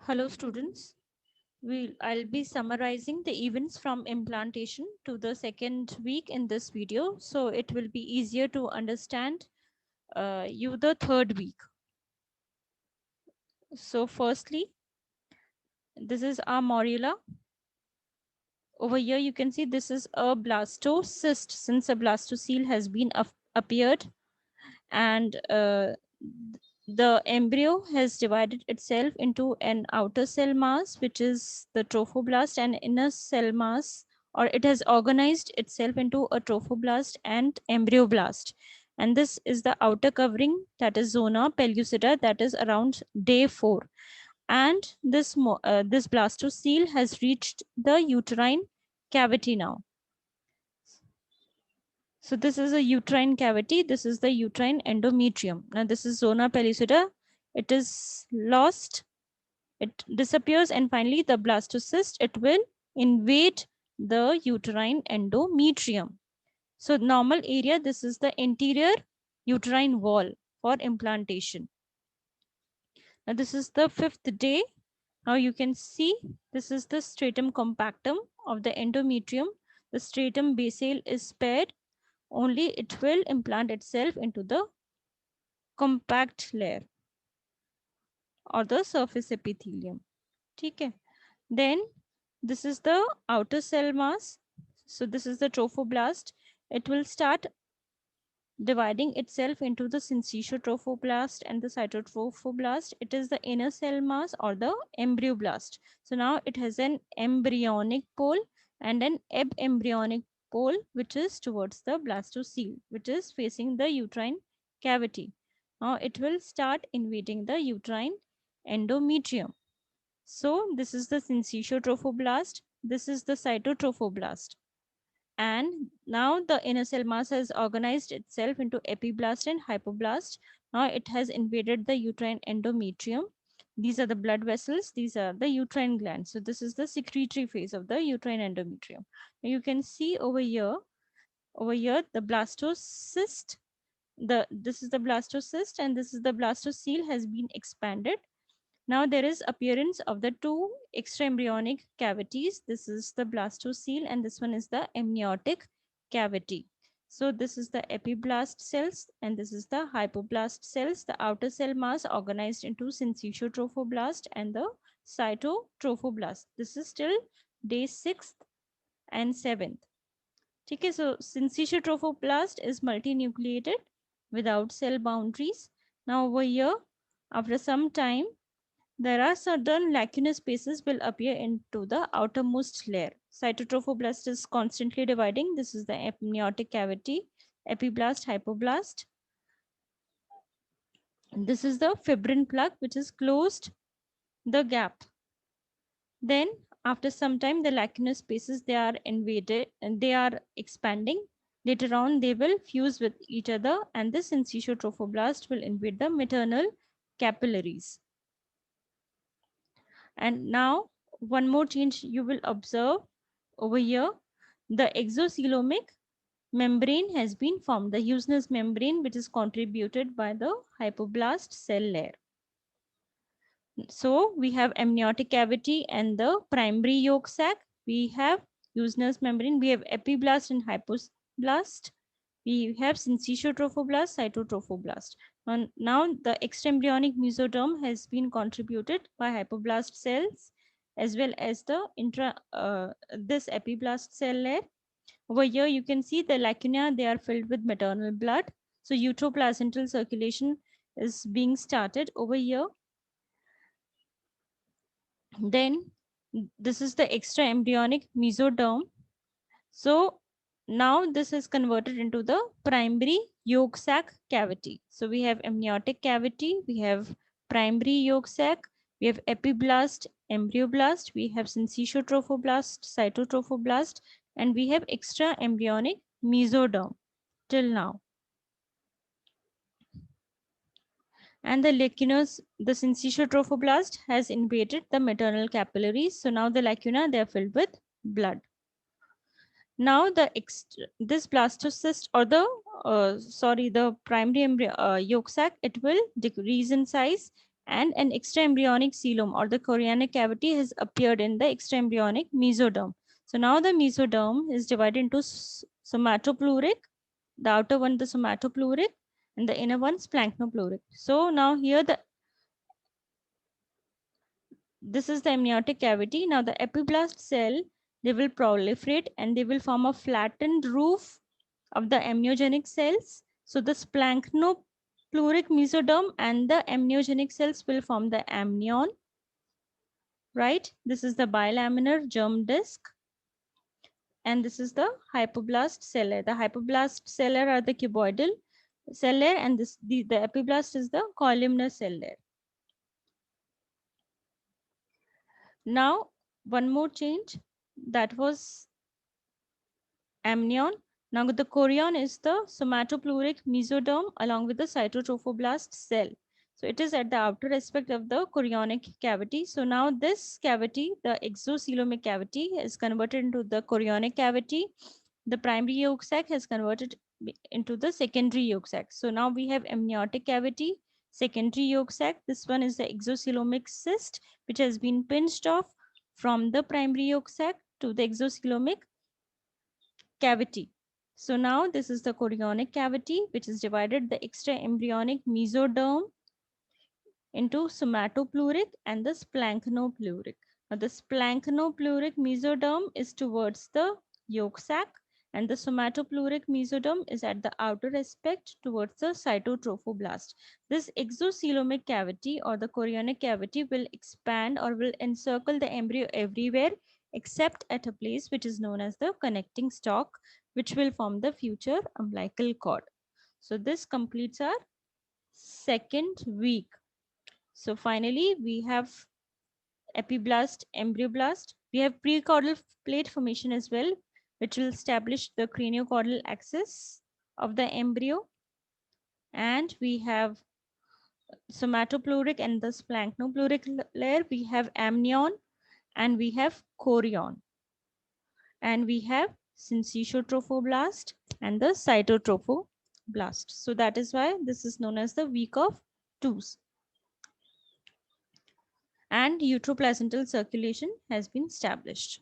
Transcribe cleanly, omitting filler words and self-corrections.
Hello students, I'll be summarizing the events from implantation to the second week in this video, so it will be easier to understand you the third week. So firstly, this is our morula. Over here you can see this is a blastocyst since a blastocele has been appeared, and the embryo has divided itself into an outer cell mass, which is the trophoblast, and inner cell mass, or it has organized itself into a trophoblast and embryoblast. And this is the outer covering, that is zona pellucida, that is around day 4. And this blastocele has reached the uterine cavity now. So this is a uterine cavity. This is the uterine endometrium. Now this is zona pellucida. It is lost. It disappears, and finally the blastocyst, it will invade the uterine endometrium. So normal area, this is the anterior uterine wall for implantation. Now this is the 5th day. Now you can see this is the stratum compactum of the endometrium. The stratum basale is spared. Only it will implant itself into the compact layer or the surface epithelium. Okay. Then this is the outer cell mass. So this is the trophoblast. It will start dividing itself into the syncytial trophoblast and the cytotrophoblast. It is the inner cell mass or the embryoblast. So now it has an embryonic pole and an embryonic pole, which is towards the blastocele, which is facing the uterine cavity. Now it will start invading the uterine endometrium. So this is the syncytial trophoblast. This is the cytotrophoblast. And now the inner cell mass has organized itself into epiblast and hypoblast. Now it has invaded the uterine endometrium. These are the blood vessels. These are the uterine glands. So this is the secretory phase of the uterine endometrium. Now you can see over here the blastocyst. This is the blastocyst, and this is the blastocele has been expanded. Now there is appearance of the two extraembryonic cavities. This is the blastocele and this one is the amniotic cavity. So this is the epiblast cells and this is the hypoblast cells. The outer cell mass organized into syncytial trophoblast and the cytotrophoblast. This is till day 6th and 7th. Okay, so syncytial trophoblast is multinucleated without cell boundaries. Now over here, after some time, there are certain lacunous spaces will appear into the outermost layer. Cytotrophoblast is constantly dividing. This is the amniotic cavity, epiblast, hypoblast. This is the fibrin plug which is closed the gap. Then after some time the lacunous spaces, they are invaded and they are expanding. Later on they will fuse with each other and this syncytial trophoblast will invade the maternal capillaries. And now one more change you will observe over here. The exocelomic membrane has been formed, the Huesner's membrane, which is contributed by the hypoblast cell layer. So we have amniotic cavity and the primary yolk sac. We have Huesner's membrane. We have epiblast and hypoblast. We have syncytial trophoblast, cytotrophoblast. And now the extraembryonic mesoderm has been contributed by hypoblast cells as well as the this epiblast cell layer. Over here you can see the lacuna, they are filled with maternal blood. So uteroplacental circulation is being started over here. Then this is the extra embryonic mesoderm. So now this is converted into the primary yolk sac cavity. So we have amniotic cavity, we have primary yolk sac, we have epiblast, embryoblast, we have syncytial trophoblast, cytotrophoblast, and we have extra embryonic mesoderm till now. And the lacunous, the syncytial trophoblast has invaded the maternal capillaries. So now the lacuna, they are filled with blood. Now this blastocyst or the primary yolk sac, it will decrease in size and an extraembryonic coelom or the chorionic cavity has appeared in the extraembryonic mesoderm. So now the mesoderm is divided into somatopleuric, the outer one the somatopleuric, and the inner one splanchnopluric. So now here this is the amniotic cavity. Now the epiblast cell, they will proliferate and they will form a flattened roof of the amniogenic cells. So the splanchnopluric mesoderm and the amniogenic cells will form the amnion, right? This is the bilaminar germ disc. And this is the hypoblast cell layer. The hypoblast cell layer are the cuboidal cell layer, and the epiblast is the columnar cell layer. Now, one more change, that was amnion. Now the chorion is the somatopleuric mesoderm along with the cytotrophoblast cell. So it is at the outer aspect of the chorionic cavity. So now this cavity, the exocoelomic cavity, is converted into the chorionic cavity. The primary yolk sac has converted into the secondary yolk sac. So now we have amniotic cavity, secondary yolk sac. This one is the exocoelomic cyst, which has been pinched off from the primary yolk sac to the exocoelomic cavity. So now this is the chorionic cavity, which is divided the extraembryonic mesoderm into somatopleuric and the splanchnopluric. Now the splanchnopluric mesoderm is towards the yolk sac and the somatopleuric mesoderm is at the outer aspect towards the cytotrophoblast. This exocoelomic cavity or the chorionic cavity will expand or will encircle the embryo everywhere except at a place which is known as the connecting stalk, which will form the future umbilical cord. So this completes our second week. So finally, we have epiblast, embryoblast. We have precaudal plate formation as well, which will establish the craniocaudal axis of the embryo. And we have somatopleuric and the splanchnopluric layer. We have amnion and we have chorion. And we have syncytiotropoblast and the cytotrophoblast. So that is why this is known as the week of twos. And uteroplacental circulation has been established.